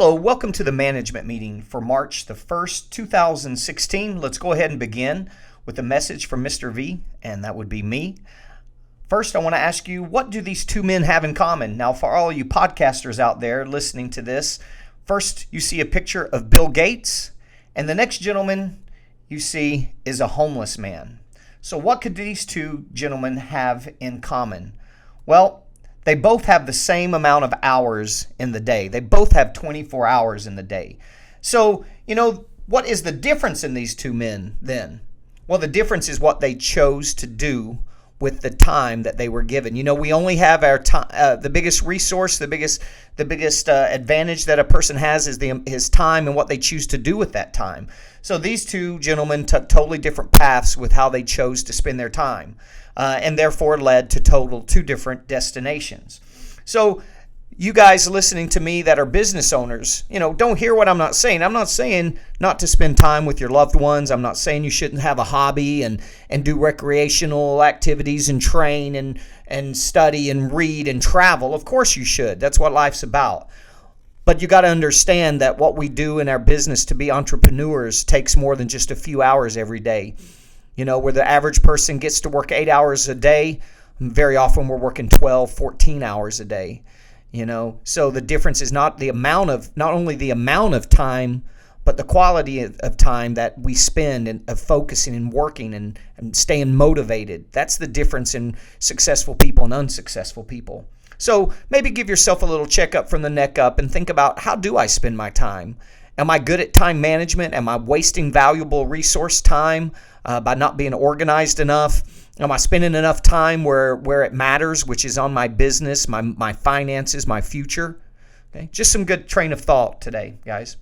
Hello, welcome to the management meeting for March the 1st, 2016. Let's go ahead and begin with a message from Mr. V, and that would be me. First, I want to ask you, what do these two men have in common? Now, for all you podcasters out there listening to this, first you see a picture of Bill Gates, and the next gentleman you see is a homeless man. So what could these two gentlemen have in common? Well, they both have the same amount of hours in the day. They both have 24 hours in the day. So, what is the difference in these two men then? Well, the difference is what they chose to do with the time that they were given. We only have our time. The biggest resource, the biggest advantage that a person has is his time and what they choose to do with that time. So these two gentlemen took totally different paths with how they chose to spend their time, and therefore led to two different destinations. So you guys listening to me that are business owners, don't hear what I'm not saying. I'm not saying not to spend time with your loved ones. I'm not saying you shouldn't have a hobby and do recreational activities and train and study and read and travel. Of course you should. That's what life's about. But you got to understand that what we do in our business to be entrepreneurs takes more than just a few hours every day. Where the average person gets to work 8 hours a day, very often we're working 12, 14 hours a day. So the difference is not only the amount of time, but the quality of time that we spend of focusing and working and staying motivated. That's the difference in successful people and unsuccessful people. So maybe give yourself a little checkup from the neck up and think about, how do I spend my time? Am I good at time management? Am I wasting valuable resource time by not being organized enough? Am I spending enough time where it matters, which is on my business, my finances, my future? Okay, just some good train of thought today, guys.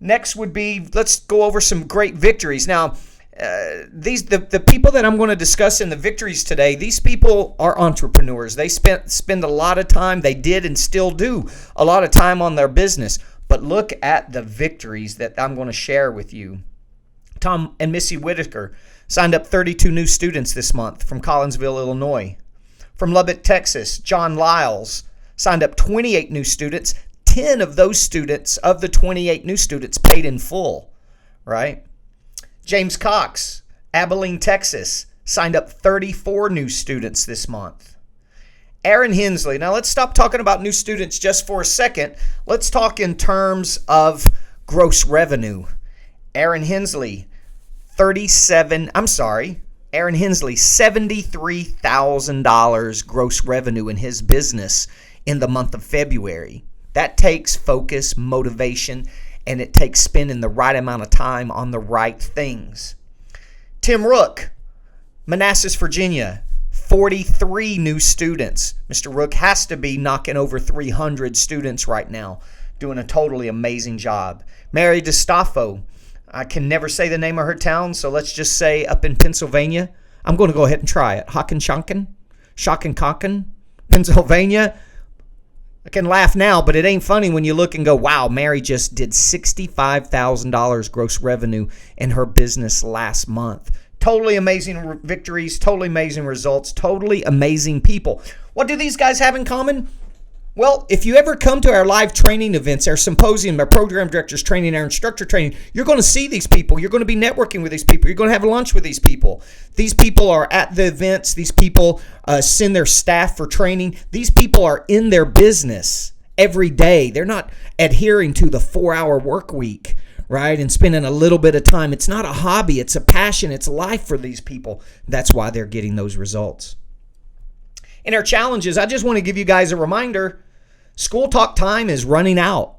Next would be, let's go over some great victories. Now, the people that I'm going to discuss in the victories today, these people are entrepreneurs. They spend a lot of time, they did and still do a lot of time on their business. But look at the victories that I'm going to share with you. Tom and Missy Whitaker signed up 32 new students this month from Collinsville, Illinois. From Lubbock, Texas, John Lyles signed up 28 new students. 10 of those students, of the 28 new students, paid in full, right? James Cox, Abilene, Texas, signed up 34 new students this month. Aaron Hensley. Now let's stop talking about new students just for a second. Let's talk in terms of gross revenue. Aaron Hensley, $73,000 gross revenue in his business in the month of February. That takes focus, motivation, and it takes spending the right amount of time on the right things. Tim Rook, Manassas, Virginia, 43 new students. Mr. Rook has to be knocking over 300 students right now, doing a totally amazing job. Mary DeStaffo, I can never say the name of her town, so let's just say up in Pennsylvania. I'm going to go ahead and try it. Shockenconkin, Pennsylvania. I can laugh now, but it ain't funny when you look and go, wow, Mary just did $65,000 gross revenue in her business last month. Totally amazing victories, totally amazing results, totally amazing people. What do these guys have in common? Well, if you ever come to our live training events, our symposium, our program directors training, our instructor training, you're going to see these people. You're going to be networking with these people. You're going to have lunch with these people. These people are at the events. These people send their staff for training. These people are in their business every day. They're not adhering to the 4-hour work week, right, and spending a little bit of time. It's not a hobby. It's a passion. It's life for these people. That's why they're getting those results. In our challenges, I just want to give you guys a reminder, school talk time is running out.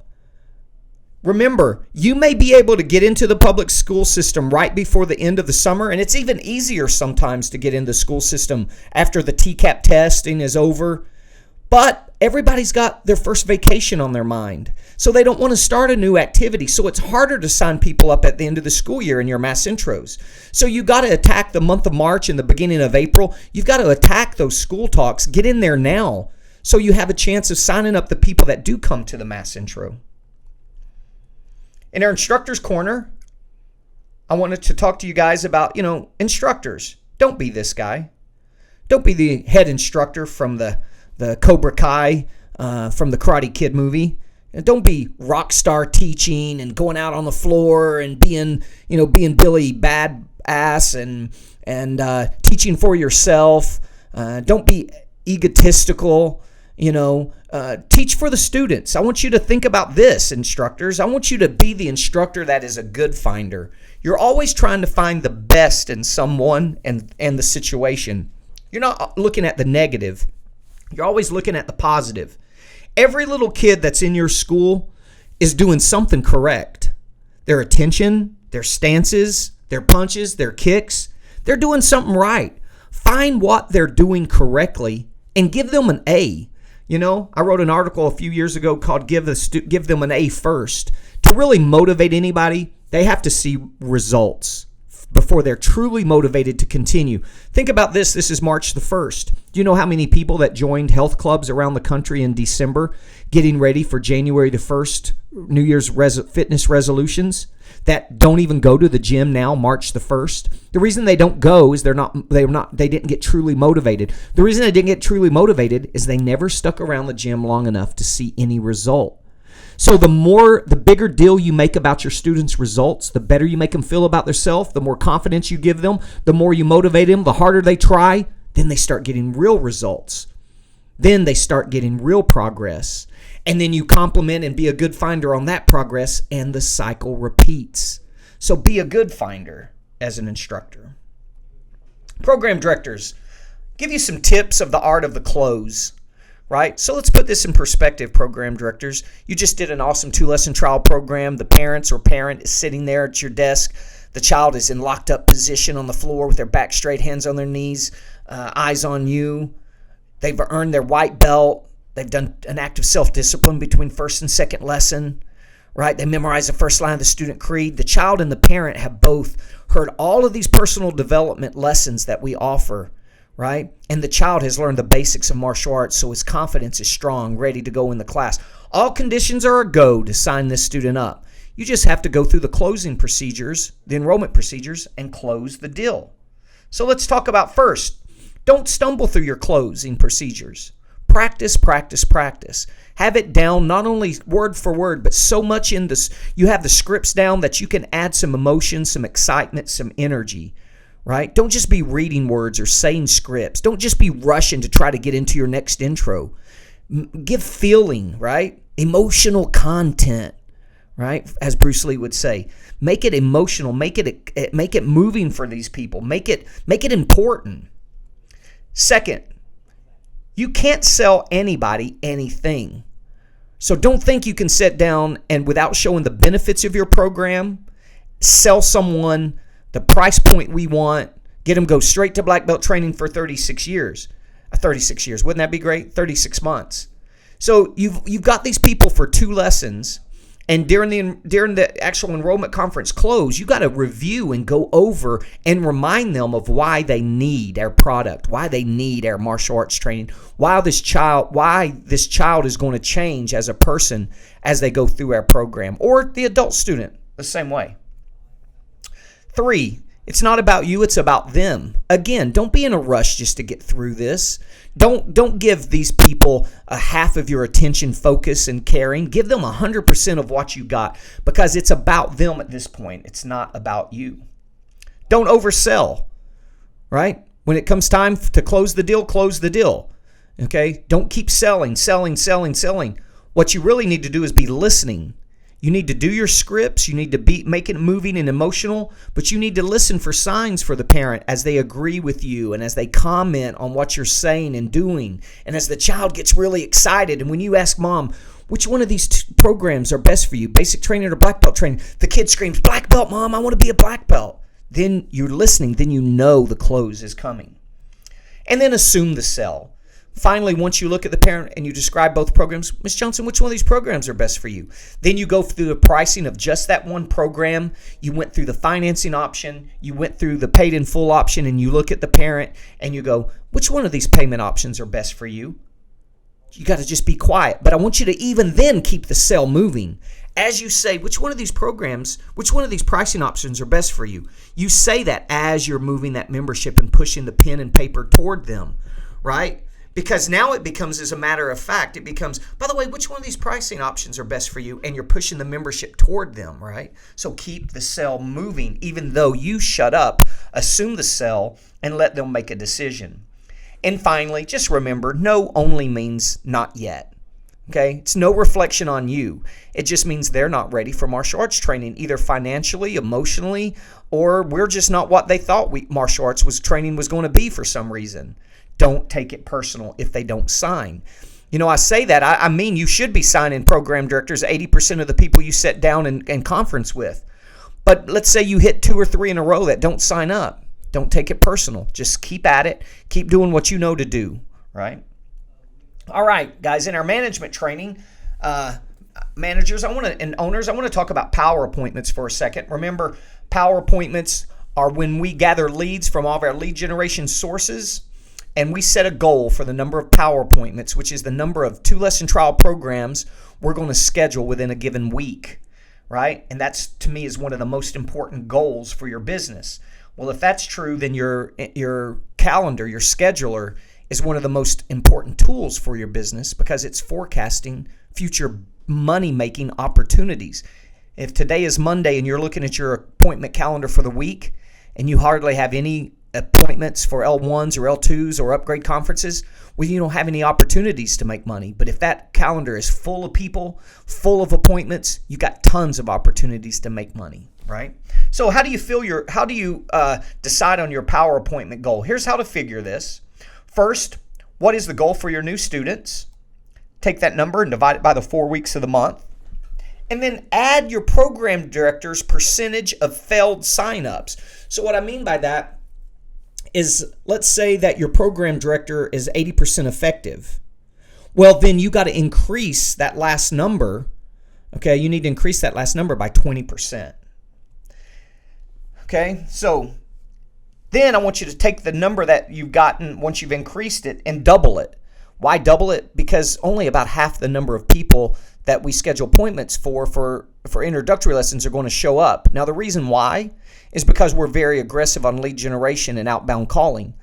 Remember, you may be able to get into the public school system right before the end of the summer, and it's even easier sometimes to get into the school system after the TCAP testing is over. But everybody's got their first vacation on their mind, so they don't want to start a new activity. So it's harder to sign people up at the end of the school year in your mass intros. So you got to attack the month of March and the beginning of April. You've got to attack those school talks. Get in there now so you have a chance of signing up the people that do come to the mass intro. In our Instructor's Corner, I wanted to talk to you guys about, instructors. Don't be this guy. Don't be the head instructor from the Cobra Kai, from the Karate Kid movie. And don't be rock star teaching and going out on the floor and being Billy Badass and teaching for yourself. Don't be egotistical. Teach for the students. I want you to think about this, instructors. I want you to be the instructor that is a good finder. You're always trying to find the best in someone and the situation. You're not looking at the negative. You're always looking at the positive. Every little kid that's in your school is doing something correct. Their attention, their stances, their punches, their kicks, they're doing something right. Find what they're doing correctly and give them an A. I wrote an article a few years ago called Give Them an A First. To really motivate anybody, they have to see results before they're truly motivated to continue. Think about this. This is March the 1st. Do you know how many people that joined health clubs around the country in December getting ready for January the 1st, New Year's fitness resolutions, that don't even go to the gym now, March the 1st? The reason they don't go is they didn't get truly motivated. The reason they didn't get truly motivated is they never stuck around the gym long enough to see any result. So the bigger deal you make about your students' results, the better you make them feel about themselves, the more confidence you give them, the more you motivate them, the harder they try, then they start getting real results. Then they start getting real progress. And then you compliment and be a good finder on that progress, and the cycle repeats. So be a good finder as an instructor. Program directors, give you some tips of the art of the close. Right? So let's put this in perspective, program directors. You just did an awesome 2-lesson trial program. The parent is sitting there at your desk. The child is in locked up position on the floor with their back straight, hands on their knees, eyes on you. They've earned their white belt. They've done an act of self-discipline between first and second lesson. Right? They memorize the first line of the student creed. The child and the parent have both heard all of these personal development lessons that we offer. Right? And the child has learned the basics of martial arts, so his confidence is strong, ready to go in the class. All conditions are a go to sign this student up. You just have to go through the closing procedures, the enrollment procedures, and close the deal. So let's talk about first. Don't stumble through your closing procedures. Practice, practice, practice. Have it down not only word for word, but so much in this, you have the scripts down that you can add some emotion, some excitement, some energy. Right? Don't just be reading words or saying scripts. Don't just be rushing to try to get into your next intro. Give feeling, right? Emotional content, right? As Bruce Lee would say. Make it emotional. Make it moving for these people. Make it important. Second, you can't sell anybody anything. So don't think you can sit down and without showing the benefits of your program, sell someone the price point we want, get them go straight to black belt training for 36 years. 36 years, wouldn't that be great? 36 months. So you've got these people for 2 lessons, and during the actual enrollment conference close, you got to review and go over and remind them of why they need our product, why they need our martial arts training, why this child is going to change as a person as they go through our program, or the adult student the same way. 3, it's not about you, it's about them. Again, don't be in a rush just to get through this. Don't give these people a half of your attention, focus, and caring. Give them 100% of what you got, because it's about them at this point. It's not about you. Don't oversell, right? When it comes time to close the deal, close the deal. Okay? Don't keep selling. What you really need to do is be listening. You need to do your scripts. You need to make it moving and emotional, but you need to listen for signs for the parent as they agree with you and as they comment on what you're saying and doing. And as the child gets really excited, and when you ask mom, which one of these 2 programs are best for you, basic training or black belt training? The kid screams, black belt, mom, I want to be a black belt. Then you're listening. Then you know the close is coming. And then assume the sell. Finally, once you look at the parent and you describe both programs, Ms. Johnson, which one of these programs are best for you? Then you go through the pricing of just that one program. You went through the financing option. You went through the paid in full option, and you look at the parent and you go, which one of these payment options are best for you? You got to just be quiet. But I want you to even then keep the sale moving. As you say, which one of these programs, which one of these pricing options are best for you? You say that as you're moving that membership and pushing the pen and paper toward them, right? Because now it becomes, as a matter of fact, it becomes, by the way, which one of these pricing options are best for you? And you're pushing the membership toward them, right? So keep the sale moving, even though you shut up, assume the sell, and let them make a decision. And finally, just remember, no only means not yet. Okay, it's no reflection on you. It just means they're not ready for martial arts training, either financially, emotionally, or we're just not what they thought martial arts training was going to be for some reason. Don't take it personal if they don't sign. You know, I say that, I mean you should be signing program directors, 80% of the people you sit down and conference with. But let's say you hit 2 or 3 in a row that don't sign up. Don't take it personal. Just keep at it. Keep doing what you know to do, right? All right, guys, in our management training, managers and owners, I want to talk about power appointments for a second. Remember, power appointments are when we gather leads from all of our lead generation sources, and we set a goal for the number of power appointments, which is the number of 2-lesson trial programs we're going to schedule within a given week, right? And that's, to me, is one of the most important goals for your business. Well, if that's true, then your calendar, your scheduler, is one of the most important tools for your business because it's forecasting future money-making opportunities. If today is Monday and you're looking at your appointment calendar for the week and you hardly have any appointments for L1s or L2s or upgrade conferences, well, you don't have any opportunities to make money. But if that calendar is full of people, full of appointments, you got tons of opportunities to make money, right? So how do you decide on your power appointment goal? Here's how to figure this. First, what is the goal for your new students? Take that number and divide it by the 4 weeks of the month. And then add your program director's percentage of failed signups. So what I mean by that is, let's say that your program director is 80% effective. Well, then you got to increase that last number. Okay, you need to increase that last number by 20%. Okay, so then I want you to take the number that you've gotten once you've increased it and double it. Why double it? Because only about half the number of people that we schedule appointments for introductory lessons are going to show up. Now, the reason why is because we're very aggressive on lead generation and outbound calling.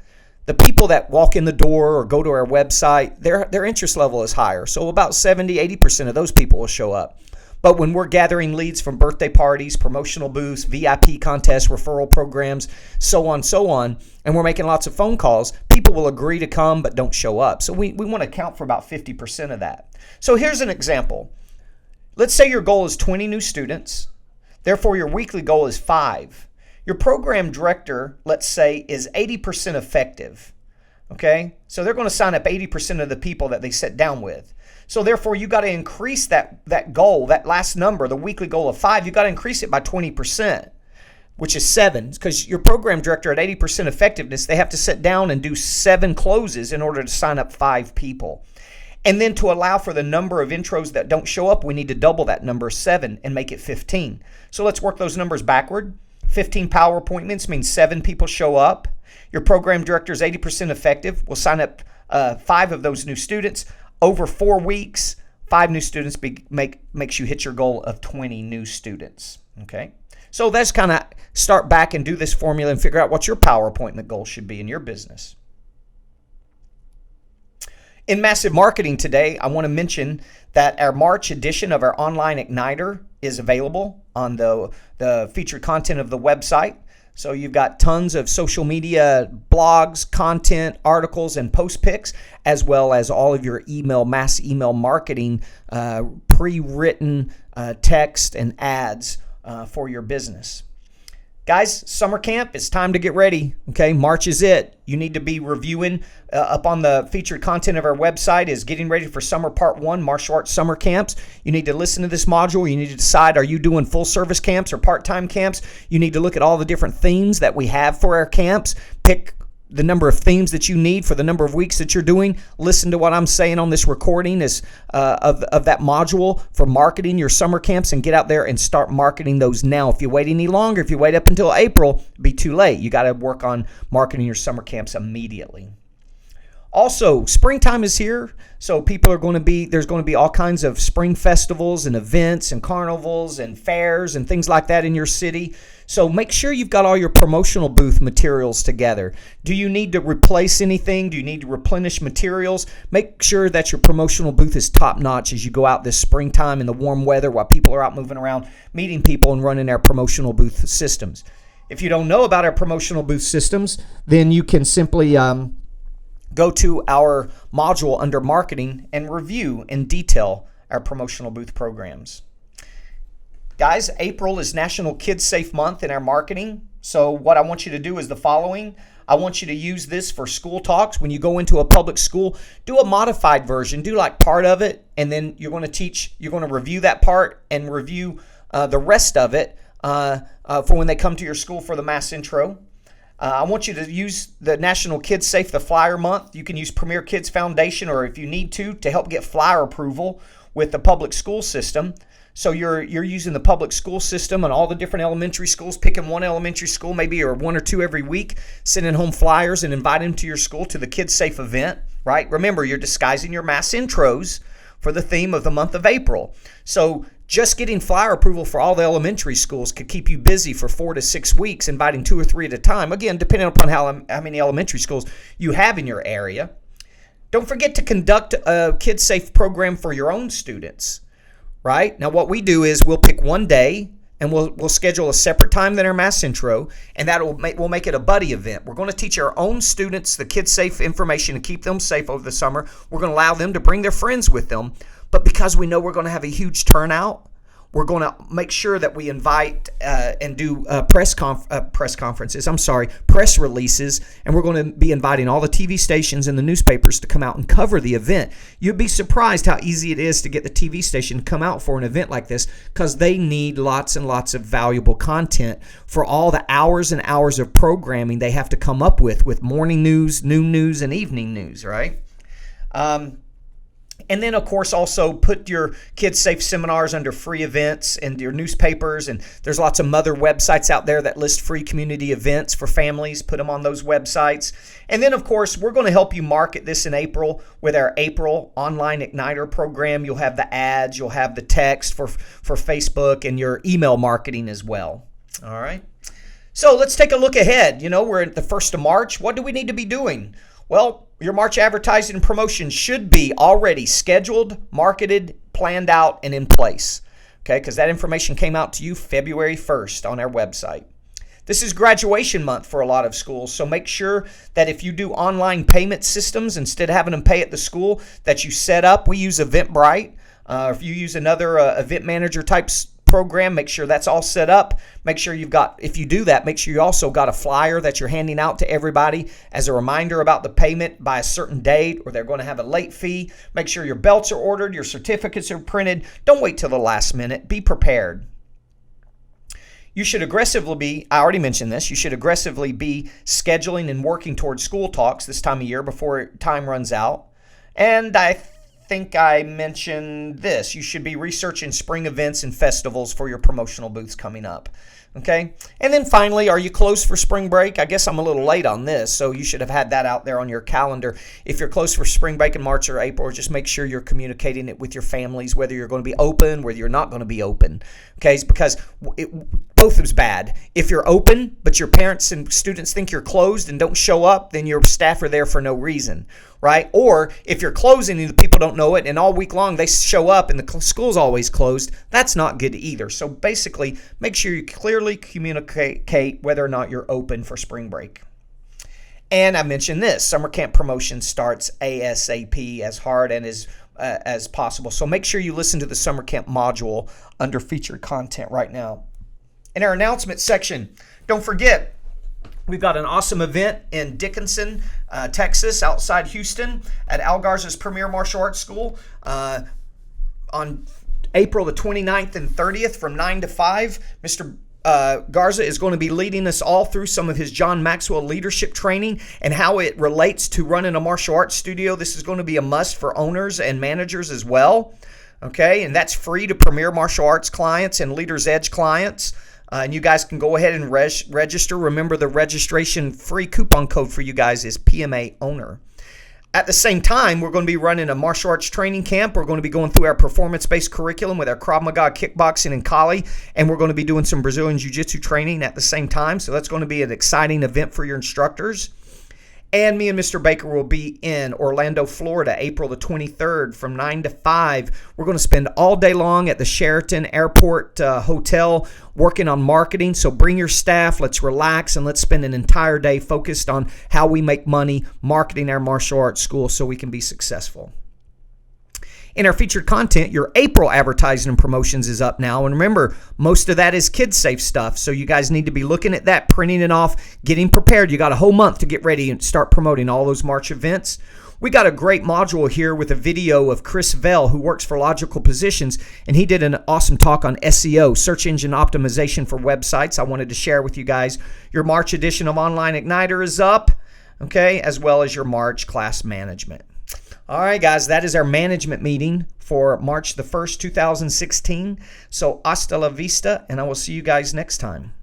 The people that walk in the door or go to our website, their interest level is higher. So about 70-80% of those people will show up. But when we're gathering leads from birthday parties, promotional booths, VIP contests, referral programs, so on, and we're making lots of phone calls, people will agree to come but don't show up. So we want to account for about 50% of that. So here's an example. Let's say your goal is 20 new students. Therefore, your weekly goal is 5. Your program director, let's say, is 80% effective. Okay? So they're going to sign up 80% of the people that they sit down with. So therefore, you got to increase that goal, that last number, the weekly goal of 5, you got to increase it by 20%, which is 7. Because your program director at 80% effectiveness, they have to sit down and do 7 closes in order to sign up 5 people. And then to allow for the number of intros that don't show up, we need to double that number 7 and make it 15. So let's work those numbers backward. 15 power appointments means 7 people show up. Your program director is 80% effective. We'll sign up 5 of those new students. Over 4 weeks, 5 new students makes you hit your goal of 20 new students. Okay, so let's kind of start back and do this formula and figure out what your power appointment goal should be in your business. In Massive Marketing today, I want to mention that our March edition of our online Igniter is available on the featured content of the website. So you've got tons of social media blogs, content, articles, and post pics, as well as all of your mass email marketing, pre-written text and ads for your business. Guys, summer camp, it's time to get ready. Okay, March is it. You need to be reviewing up on the featured content of our website is getting ready for summer part 1, martial arts summer camps. You need to listen to this module. You need to decide, are you doing full service camps or part-time camps? You need to look at all the different themes that we have for our camps. Pick the number of themes that you need for the number of weeks that you're doing. Listen to what I'm saying on this recording is of that module for marketing your summer camps, and get out there and start marketing those now. If you wait any longer, if you wait up until April, it'll be too late. You got to work on marketing your summer camps immediately. Also, springtime is here, so there's going to be all kinds of spring festivals and events and carnivals and fairs and things like that in your city. So make sure you've got all your promotional booth materials together. Do you need to replace anything? Do you need to replenish materials? Make sure that your promotional booth is top notch as you go out this springtime in the warm weather while people are out moving around, meeting people and running their promotional booth systems. If you don't know about our promotional booth systems, then you can simply go to our module under marketing and review in detail our promotional booth programs. Guys, April is National Kids Safe Month in our marketing. So what I want you to do is the following. I want you to use this for school talks. When you go into a public school, do a modified version. Do like part of it, and then you're going to review that part and review the rest of it for when they come to your school for the mass intro. I want you to use the National Kids Safe the Flyer Month. You can use Premier Kids Foundation, or if you need to help get flyer approval with the public school system. So you're using the public school system and all the different elementary schools, picking one elementary school maybe or one or two every week, sending home flyers and inviting them to your school to the Kids Safe event, right? Remember, you're disguising your mass intros for the theme of the month of April. So just getting flyer approval for all the elementary schools could keep you busy for 4 to 6 weeks, inviting 2 or 3 at a time. Again, depending upon how many elementary schools you have in your area. Don't forget to conduct a Kids Safe program for your own students, right? Now, what we do is we'll pick one day and we'll schedule a separate time than our mass intro, and we'll make it a buddy event. We're going to teach our own students the Kids Safe information to keep them safe over the summer. We're going to allow them to bring their friends with them. But because we know we're going to have a huge turnout, we're going to make sure that we invite and do press releases, and we're going to be inviting all the TV stations and the newspapers to come out and cover the event. You'd be surprised how easy it is to get the TV station to come out for an event like this, because they need lots and lots of valuable content for all the hours and hours of programming they have to come up with morning news, noon news, and evening news, right? And then, of course, also put your Kids Safe seminars under free events in your newspapers. And there's lots of mother websites out there that list free community events for families. Put them on those websites. And then, of course, we're going to help you market this in April with our April Online Igniter program. You'll have the ads. You'll have the text for Facebook and your email marketing as well. All right. So let's take a look ahead. We're at the 1st of March. What do we need to be doing? Well, your March advertising and promotion should be already scheduled, marketed, planned out, and in place. Okay, because that information came out to you February 1st on our website. This is graduation month for a lot of schools, so make sure that if you do online payment systems, instead of having them pay at the school, that you set up. We use Eventbrite. If you use another event manager type program, make sure that's all set up. Make sure if you do that, make sure you also got a flyer that you're handing out to everybody as a reminder about the payment by a certain date, or they're going to have a late fee. Make sure your belts are ordered, your certificates are printed. Don't wait till the last minute. Be prepared. You should aggressively be, I already mentioned this, you should aggressively be scheduling and working towards school talks this time of year before time runs out. And I think I mentioned this. You should be researching spring events and festivals for your promotional booths coming up. Okay? And then finally, are you closed for spring break? I guess I'm a little late on this, so you should have had that out there on your calendar. If you're closed for spring break in March or April, just make sure you're communicating it with your families, whether you're going to be open, whether you're not going to be open. Okay? Because both is bad. If you're open, but your parents and students think you're closed and don't show up, then your staff are there for no reason, right? Or if you're closing and the people don't know it, and all week long they show up and the school's always closed, that's not good either. So basically, make sure you clearly communicate whether or not you're open for spring break. And I mentioned this, summer camp promotion starts ASAP, as hard and as possible. So make sure you listen to the summer camp module under featured content right now. In our announcement section, don't forget, we've got an awesome event in Dickinson, Texas, outside Houston, at Al Garza's Premier Martial Arts School on April the 29th and 30th from 9 to 5. Mr. Garza is going to be leading us all through some of his John Maxwell leadership training and how it relates to running a martial arts studio. This is going to be a must for owners and managers as well. Okay, and that's free to Premier Martial Arts clients and Leaders Edge clients. And you guys can go ahead and register. Remember, the registration free coupon code for you guys is PMA Owner. At the same time, we're going to be running a martial arts training camp. We're going to be going through our performance-based curriculum with our Krav Maga, kickboxing, and Kali, and we're going to be doing some Brazilian Jiu-Jitsu training at the same time. So that's going to be an exciting event for your instructors. And me and Mr. Baker will be in Orlando, Florida, April the 23rd from 9 to 5. We're going to spend all day long at the Sheraton Airport Hotel working on marketing. So bring your staff, let's relax, and let's spend an entire day focused on how we make money marketing our martial arts school so we can be successful. In our featured content, your April advertising and promotions is up now. And remember, most of that is kid-safe stuff. So you guys need to be looking at that, printing it off, getting prepared. You got a whole month to get ready and start promoting all those March events. We got a great module here with a video of Chris Vell, who works for Logical Positions, and he did an awesome talk on SEO, search engine optimization for websites. I wanted to share with you guys. Your March edition of Online Igniter is up, okay, as well as your March class management. All right, guys, that is our management meeting for March the 1st, 2016. So hasta la vista, and I will see you guys next time.